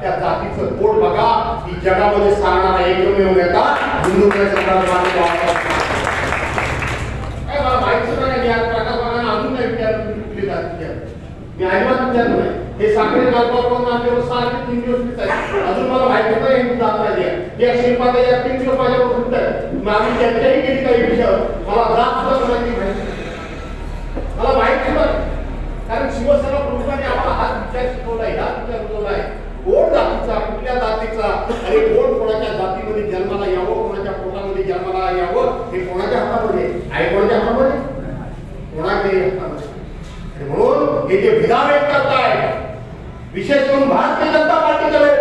त्या जातीचं पोट बघा. ही जगामध्ये सांगणारा एकमेव नेता हिंदू मला माहिती नाही या प्रकाराने अजून नाही विचारली जाते. मी अजिबात विचारलं नाही. हे साखरे गावपासून आमच्यावर सारखे 3 दिवस आहेत. अजून मला माहिती नाही हिंदू जात नाही या शिल्पात या 3 दिवस माझ्यावर सुटतात. मग आम्ही चर्चाही केली काही विषयावर. मला जात सुद्धा माहिती मला माहिती नाही. कारण शिवसेना प्रमुखांनी आम्हाला हाच विचार शिकवलाय, हाच विचार शिकवलाय. कोण जातीचा, कुठल्या जातीचा आणि कोण कोणाच्या जातीमध्ये जन्माला यावं, कोणाच्या पोटामध्ये जन्माला यावं, हे कोणाच्या हातामध्ये आहे? कोणाच्या हातामध्ये? कोणाच्याही हातामध्ये. म्हणून हे जे भेदाभेद करताय, विशेष करून भारतीय जनता पार्टीकडे,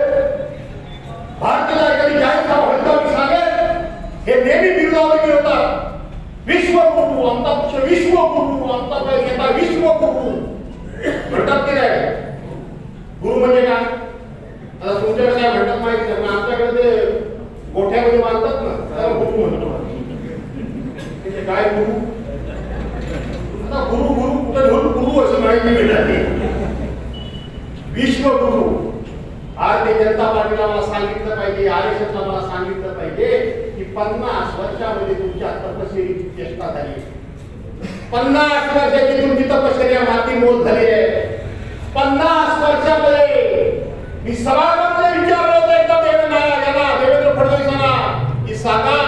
भारतीय कधी जाहीर सभा सांगेल हे नेहमी बिरुदावली होतात. विश्वगुरु, आमचा पक्ष विश्वगुरु, आमचा नेता विश्वगुरु म्हणतात की नाही? गुरु म्हणजे काय? आता तुमच्याकडे काय म्हणतात माहिती नाही, पण आमच्याकडे ते गोठ्यामध्ये मानतात ना, त्याला गुरु म्हणतो. काय गुरु? आता गुरु गुरु कुठे घेऊन गुरु असं माहिती मिळाली. विश्वगुरु भारतीय जनता पार्टीला मला सांगितलं पाहिजे, आरएसएसला मला सांगितलं पाहिजे की 50 वर्षामध्ये तुमच्या तपश्चर्येची चेष्टा झाली. 50 वर्षाची तुमची तपश्चर्या माती मोल झाली आहे. 50 वर्षामध्ये मी सभागृहामध्ये विचारलं होतं एकदा देवेंद्र फडणवीसांना की सांगा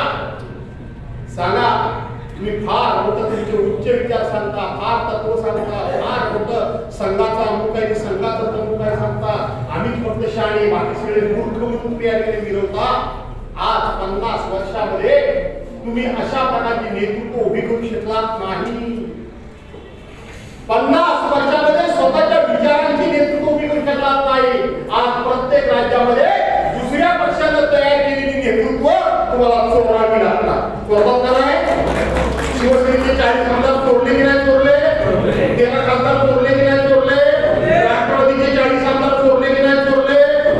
तुम्ही फार मोठं तुमचे उच्च विचार सांगता, फार तत्व सांगता, फार मोठं संघाचा अमुक आहे, संघाचा तमुक आहे सांगता. आम्ही फक्त शाणे, बाकी सगळे मूर्ख म्हणून प्रियाने मिळवता. आज 50 वर्षामध्ये तुम्ही अशा प्रकारची नेतृत्व उभी करू शकलात नाही. 50 वर्षामध्ये स्वतःच्या विचारांची नेतृत्व उभी करू शकलात नाही. आज प्रत्येक राज्यामध्ये दुसऱ्या पक्षानं तयार केलेली नेतृत्व तुम्हाला चोरावी लागतात. चोरतात का नाही? शिवसेनेचे 40 आमदार चोरले की नाही चोरले? 13 खासदार चोरले की नाही चोरले? राष्ट्रवादीचे 40 आमदार चोरले की नाही चोरले?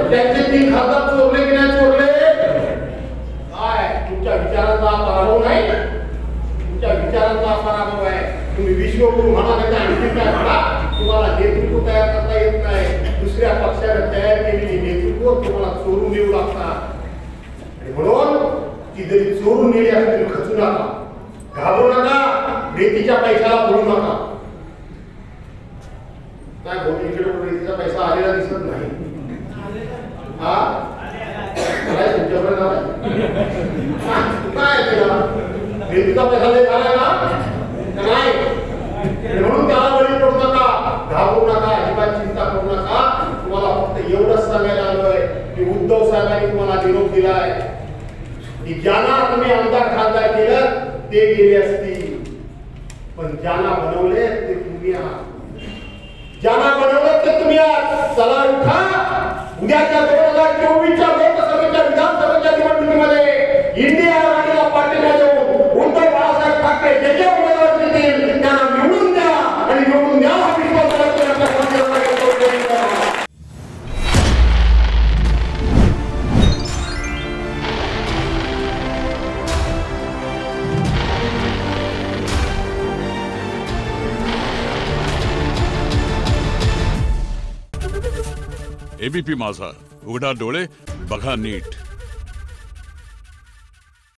त्यांचे 3 खासदार चोरले की नाही चोरले? काय तुमच्या विचारांचा पराभव नाही? तुमच्या विचारांचा पराभव आहे. तुम्ही विश्वगुरु म्हणा नाही, आणखी काय म्हणा, तुम्हाला नेतृत्व तयार करता येत नाही. दुसऱ्या पक्षाने तयार केलेली नेतृत्व तुम्हाला चोरून नेऊ लागतात. म्हणून ती जरी चोरून नेली असतील खचू नका, घाबरू नका, रेतीच्या पैशाला पडू नका. काय बोलतो इकडे रेतीचा पैसा आलेला दिसत नाही. हा काय तुमच्याकडे काय केला? रेतीचा पैसा लय झाला ना नाही. म्हणून त्याला बळी पडू नका, घाबरू नका, अजिबात चिंता करू नका. तुम्हाला फक्त एवढंच सांगायला आलोय की उद्धव साहेबांनी तुम्हाला निरोप दिलाय की ज्यांना तुम्ही आमदार खासदार केलं ते गेले असतील, पण ज्यांना बनवले ते तुम्ही आहात. ज्यांना बनवलं ते तुम्ही आहात. चला उठा. उद्याच्या 2024च्या लोकसभेच्या विधानसभेच्या निवडणुकीमध्ये इंडिया आघाडीला पाठिंबा देऊन उद्धव बाळासाहेब ठाकरे जे जे उमेदवार देतील त्यांना निवडून द्या आणि निवडून द्या हा विश्वास एबीपी माझा, उघडा डोळे बघा नीट.